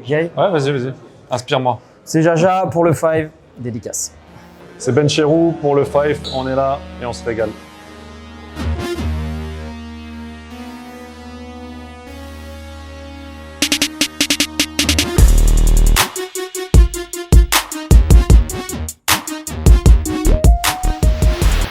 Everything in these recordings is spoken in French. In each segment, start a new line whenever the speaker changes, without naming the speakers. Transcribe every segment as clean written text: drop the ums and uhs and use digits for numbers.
J'y aille.
Ouais, vas-y. Inspire-moi.
C'est Jaja pour le 5, dédicace.
C'est Ben Chirou pour le 5. On est là et on se régale.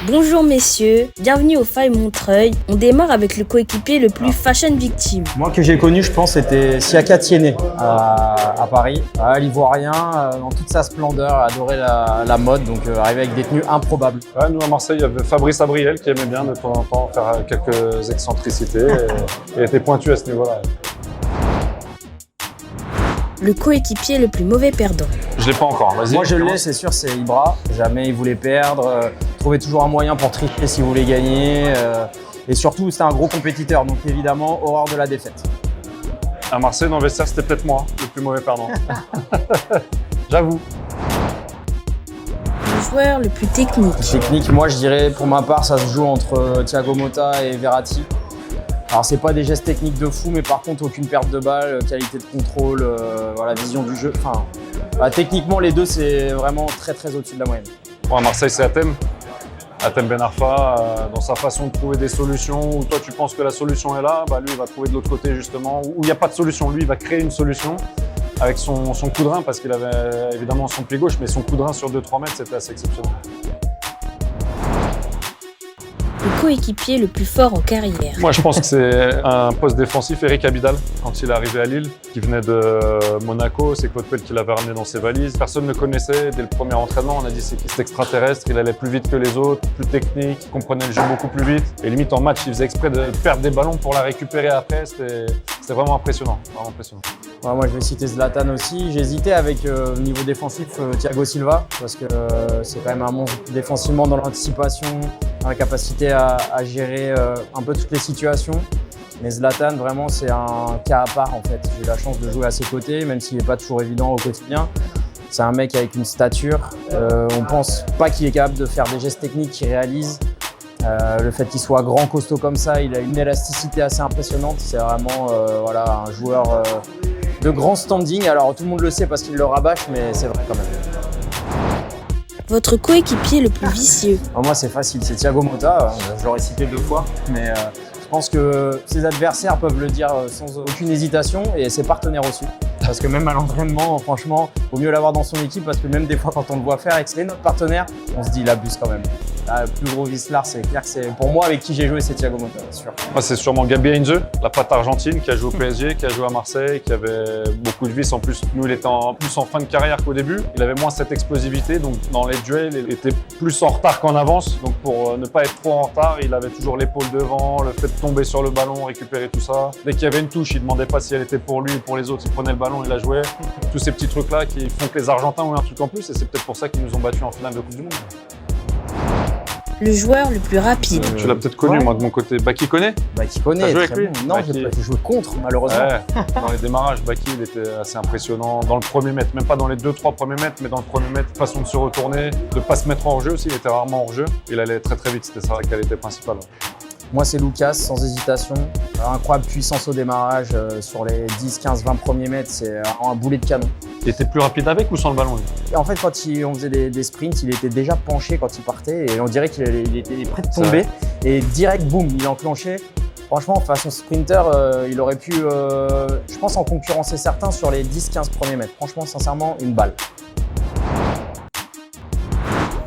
Bonjour messieurs, bienvenue au 5 Montreuil. On démarre avec le coéquipier le plus fashion victime.
Moi que j'ai connu, je pense, c'était Siaka Tiéné à Paris. L'Ivoirien, dans toute sa splendeur, adorait la mode, donc arrivé avec des tenues improbables.
Ouais, nous à Marseille, il y avait Fabrice Abriel qui aimait bien de temps en temps faire quelques excentricités et était pointu à ce niveau-là.
Le coéquipier le plus mauvais perdant.
Je l'ai pas encore, vas-y.
Moi je l'ai, c'est sûr, c'est Ibra. Jamais il voulait perdre, trouvait toujours un moyen pour tricher s'il voulait gagner. Et surtout, c'était un gros compétiteur, donc évidemment, horreur de la défaite.
À Marseille, dans le vestiaire, c'était peut-être moi, le plus mauvais perdant. J'avoue.
Le joueur le plus technique.
Technique, moi je dirais, pour ma part, ça se joue entre Thiago Motta et Verratti. Alors c'est pas des gestes techniques de fou, mais par contre aucune perte de balle, qualité de contrôle, voilà, vision du jeu. Enfin, techniquement les deux c'est vraiment très au-dessus de la moyenne.
Bon, à Marseille, c'est Hatem Ben Arfa, dans sa façon de trouver des solutions, où toi tu penses que la solution est là, lui il va trouver de l'autre côté justement, où il n'y a pas de solution. Lui il va créer une solution avec son coup de rein, parce qu'il avait évidemment son pied gauche, mais son coup de rein sur 2-3 mètres c'était assez exceptionnel.
Le coéquipier le plus fort en carrière.
Moi, je pense que c'est un poste défensif, Eric Abidal, quand il est arrivé à Lille, qui venait de Monaco. C'est Claude Puel qui l'avait ramené dans ses valises. Personne ne le connaissait. Dès le premier entraînement, on a dit c'est qui cet extraterrestre. Il allait plus vite que les autres, plus technique, il comprenait le jeu beaucoup plus vite. Et limite, en match, il faisait exprès de perdre des ballons pour la récupérer après. C'était vraiment impressionnant.
Ouais, moi, je vais citer Zlatan aussi. J'hésitais avec, au niveau défensif, Thiago Silva, parce que c'est quand même un monstre défensivement dans l'anticipation, dans la capacité à gérer un peu toutes les situations. Mais Zlatan, vraiment, c'est un cas à part en fait. J'ai eu la chance de jouer à ses côtés, même s'il n'est pas toujours évident au quotidien. C'est un mec avec une stature. On ne pense pas qu'il est capable de faire des gestes techniques qu'il réalise. Le fait qu'il soit grand, costaud comme ça, il a une élasticité assez impressionnante. C'est vraiment voilà, un joueur de grand standing. Alors tout le monde le sait parce qu'il le rabâche, mais c'est vrai quand même.
Votre coéquipier le plus vicieux.
Moi c'est facile, c'est Thiago Motta. Je l'aurais cité 2 fois, mais je pense que ses adversaires peuvent le dire sans aucune hésitation, et ses partenaires aussi. Parce que même à l'entraînement, franchement, il vaut mieux l'avoir dans son équipe, parce que même des fois quand on le voit faire avec notre partenaire, on se dit il abuse quand même. Le plus gros vicelard, c'est clair que c'est pour moi avec qui j'ai joué, c'est Thiago Motta, c'est sûr.
Moi, c'est sûrement Gabi Heinze, la patte argentine, qui a joué au PSG, qui a joué à Marseille, qui avait beaucoup de vices. En plus, nous, il était plus en fin de carrière qu'au début. Il avait moins cette explosivité, donc dans les duels, il était plus en retard qu'en avance. Donc pour ne pas être trop en retard, il avait toujours l'épaule devant, le fait de tomber sur le ballon, récupérer tout ça. Dès qu'il y avait une touche, il ne demandait pas si elle était pour lui ou pour les autres. Il prenait le ballon, il la jouait. Tous ces petits trucs-là qui font que les Argentins ont un truc en plus, et c'est peut-être pour ça qu'ils nous ont battus en finale de Coupe du Monde.
Le joueur le plus rapide.
Tu l'as peut-être connu, moi, de mon côté. Baki connaît.
Baki connaît.
T'as joué avec lui?
Non, j'ai joué contre, malheureusement.
Ouais, dans les démarrages, Baki, il était assez impressionnant. Dans le premier mètre, même pas dans les 2-3 premiers mètres, mais dans le premier mètre, façon de se retourner, de pas se mettre hors jeu aussi. Il était rarement hors jeu. Il allait très vite, c'était sa qualité principale.
Moi, c'est Lucas, sans hésitation. Incroyable puissance au démarrage sur les 10, 15, 20 premiers mètres. C'est un boulet de canon.
Il était plus rapide avec ou sans le ballon, lui?
Et en fait, quand on faisait des sprints, il était déjà penché quand il partait, et on dirait qu'il était prêt de tomber. Et direct, boum, il enclenchait. Franchement, façon sprinter, il aurait pu, je pense, en concurrencer certains sur les 10-15 premiers mètres. Franchement, sincèrement, une balle.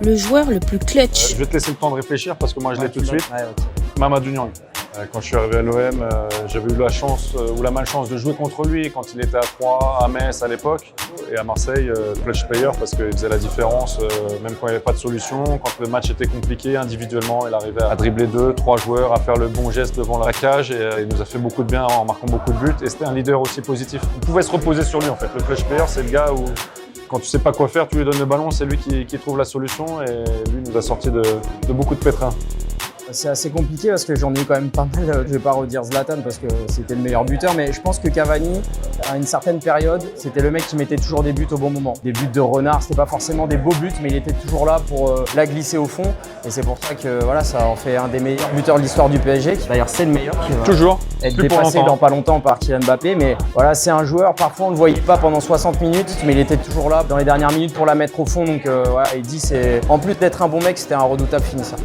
Le joueur le plus clutch.
Je vais te laisser le temps de réfléchir parce que moi, je l'ai tout de suite.
Ouais, okay.
Mamadou Niang. Quand je suis arrivé à l'OM, j'avais eu la chance ou la malchance de jouer contre lui quand il était à Troyes, à Metz à l'époque, et à Marseille, clutch player, parce qu'il faisait la différence, même quand il n'y avait pas de solution, quand le match était compliqué individuellement, il arrivait à dribbler 2-3 joueurs, à faire le bon geste devant la cage, et il nous a fait beaucoup de bien en marquant beaucoup de buts, et c'était un leader aussi positif. On pouvait se reposer sur lui en fait. Le clutch player, c'est le gars où quand tu sais pas quoi faire, tu lui donnes le ballon, c'est lui qui trouve la solution, et lui nous a sorti de beaucoup de pétrins.
C'est assez compliqué parce que j'en ai eu quand même pas mal. Je vais pas redire Zlatan parce que c'était le meilleur buteur, mais je pense que Cavani, à une certaine période, c'était le mec qui mettait toujours des buts au bon moment. Des buts de renard, c'était pas forcément des beaux buts, mais il était toujours là pour la glisser au fond. Et c'est pour ça que voilà, ça en fait un des meilleurs buteurs de l'histoire du PSG. D'ailleurs, c'est le meilleur qui va
Toujours.
être
Plus pour
dépassé
longtemps.
dans pas longtemps par Kylian Mbappé. Mais voilà, c'est un joueur, parfois on ne le voyait pas pendant 60 minutes, mais il était toujours là dans les dernières minutes pour la mettre au fond. Donc voilà, il dit, en plus d'être un bon mec, c'était un redoutable finisseur.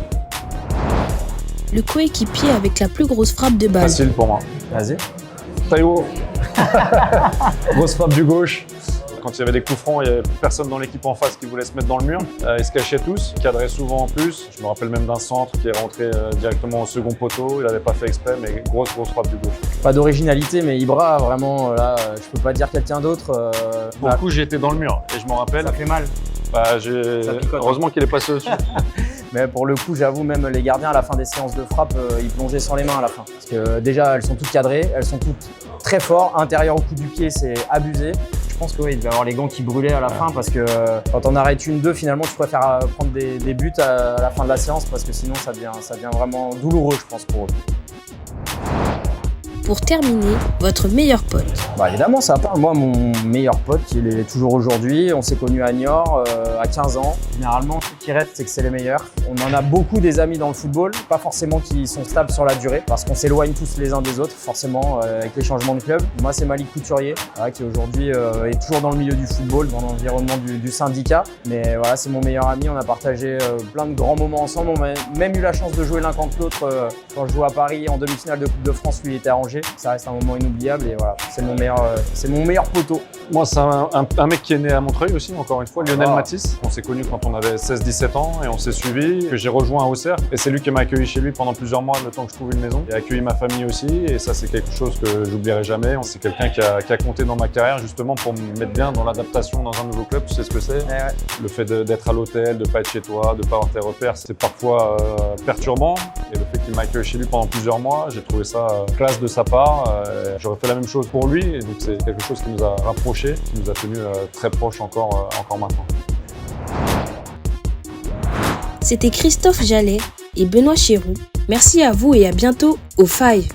Le coéquipier avec la plus grosse frappe de balle.
Facile pour moi.
Vas-y.
Taïwo. Grosse frappe du gauche. Quand il y avait des coups francs, il n'y avait personne dans l'équipe en face qui voulait se mettre dans le mur. Ils se cachaient tous, ils cadraient souvent en plus. Je me rappelle même d'un centre qui est rentré directement au second poteau. Il n'avait pas fait exprès, mais grosse frappe du gauche.
Pas d'originalité, mais Ibra, vraiment, là, je peux pas dire quelqu'un d'autre.
Pour le coup, j'ai été dans le mur et je m'en rappelle.
Ça fait mal.
Bah,
Ça picote.
heureusement qu'il est passé au-dessus.
Mais pour le coup, j'avoue, même les gardiens à la fin des séances de frappe, ils plongeaient sans les mains à la fin. Parce que déjà, elles sont toutes cadrées, elles sont toutes très fortes. Intérieur au coup du pied, c'est abusé. Je pense qu'il devait avoir les gants qui brûlaient à la fin parce que quand on arrête une, deux, finalement, tu préfères prendre des buts à la fin de la séance parce que sinon, ça devient vraiment douloureux, je pense, pour eux.
Pour terminer, votre meilleur pote.
Bah évidemment, ça parle. Moi, mon meilleur pote, il est toujours aujourd'hui. On s'est connus à Niort à 15 ans. Généralement, ce qui reste, c'est que c'est les meilleurs. On en a beaucoup des amis dans le football, pas forcément qui sont stables sur la durée, parce qu'on s'éloigne tous les uns des autres, forcément, avec les changements de club. Moi, c'est Malik Couturier, qui aujourd'hui est toujours dans le milieu du football, dans l'environnement du syndicat. Mais voilà, c'est mon meilleur ami. On a partagé plein de grands moments ensemble. On a même eu la chance de jouer l'un contre l'autre quand je jouais à Paris en demi-finale de Coupe de France. Lui, il était à Angers. Ça reste un moment inoubliable et voilà, c'est mon meilleur poteau.
Moi, c'est un mec qui est né à Montreuil aussi, encore une fois, Lionel
Oh.
Matisse. On s'est connus quand on avait 16-17 ans et on s'est suivis. J'ai rejoint à Auxerre et c'est lui qui m'a accueilli chez lui pendant plusieurs mois, le temps que je trouvais une maison. Il a accueilli ma famille aussi et ça, c'est quelque chose que j'oublierai jamais. C'est quelqu'un qui a compté dans ma carrière justement pour me mettre bien dans l'adaptation dans un nouveau club. Tu sais ce que c'est.
Ouais.
Le fait d'être à l'hôtel, de ne pas être chez toi, de ne pas avoir tes repères, c'est parfois perturbant. Et le fait qu'il m'a accueilli chez lui pendant plusieurs mois, j'ai trouvé ça classe de sa part. J'aurais fait la même chose pour lui et donc c'est quelque chose qui nous a rapprochés, qui nous a tenus très proches encore maintenant.
C'était Christophe Jallet et Benoît Chéroux. Merci à vous et à bientôt au Five.